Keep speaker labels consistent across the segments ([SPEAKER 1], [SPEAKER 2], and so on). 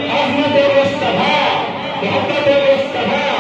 [SPEAKER 1] احمد مصطفیٰ محمد مصطفیٰ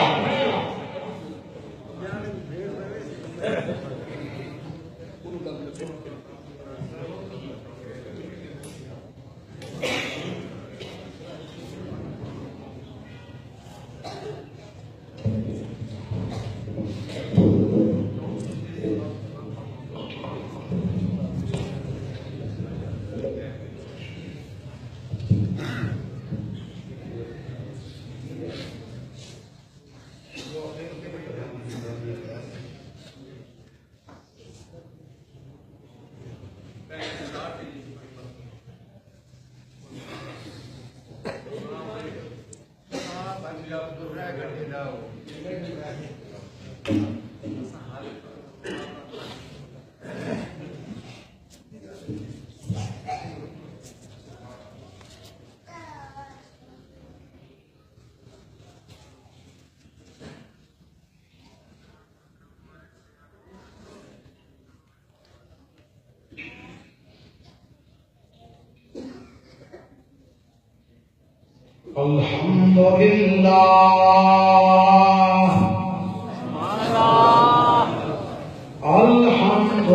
[SPEAKER 1] الحمدللہ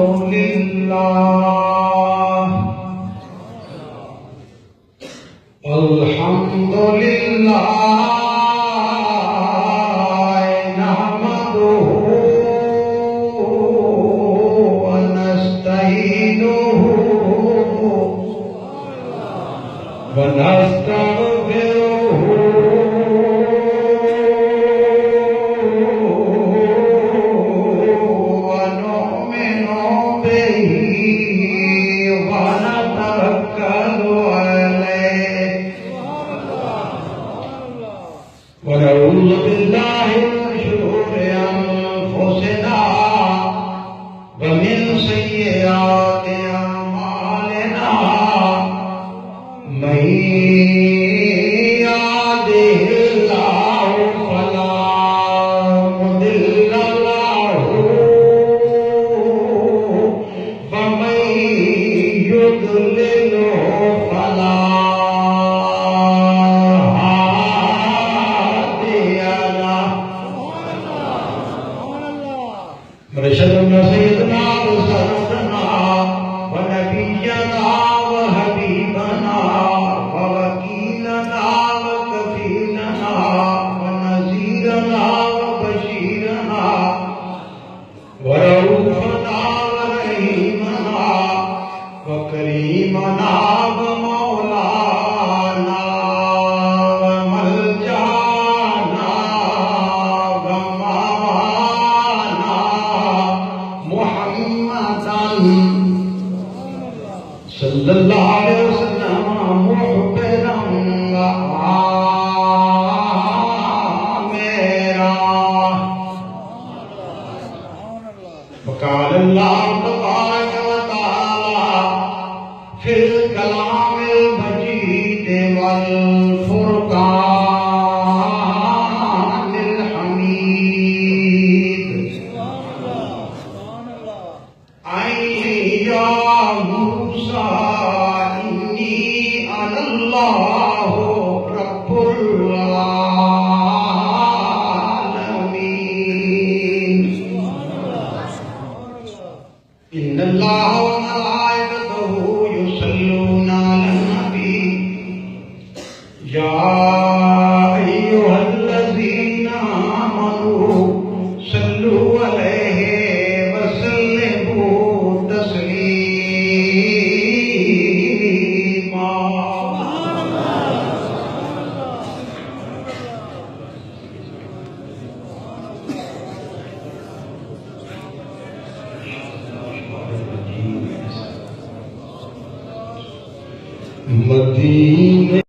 [SPEAKER 1] الحمدللہ الحمدللہ نحمدہ ونستعینہ ونستغفرہ ونعوذ بالله من شرور أنفسنا ومن سيئات أعمالنا من يهده الله فلا مضل له ومن يضلل فلا ونشهد أن سيدنا وسندنا ونبينا وحبيبنا ووكيلنا وكفيلنا ونذيرنا وبشيرنا ورؤوفنا ورحيمنا وكريمنا ومولانا وملجأنا صلی اللہ علیہ وسلم محبنا وآمرا وقال اللہ تبارک وتعالی فی الکلام المجید والفرقان الحمید یا انی انا اللہ رب العالمین ان اللہ وملائکتہ یصلون علی النبی یا ایھا الذین آمنوا صلوا علیہ وسلموا تسلیما مدینے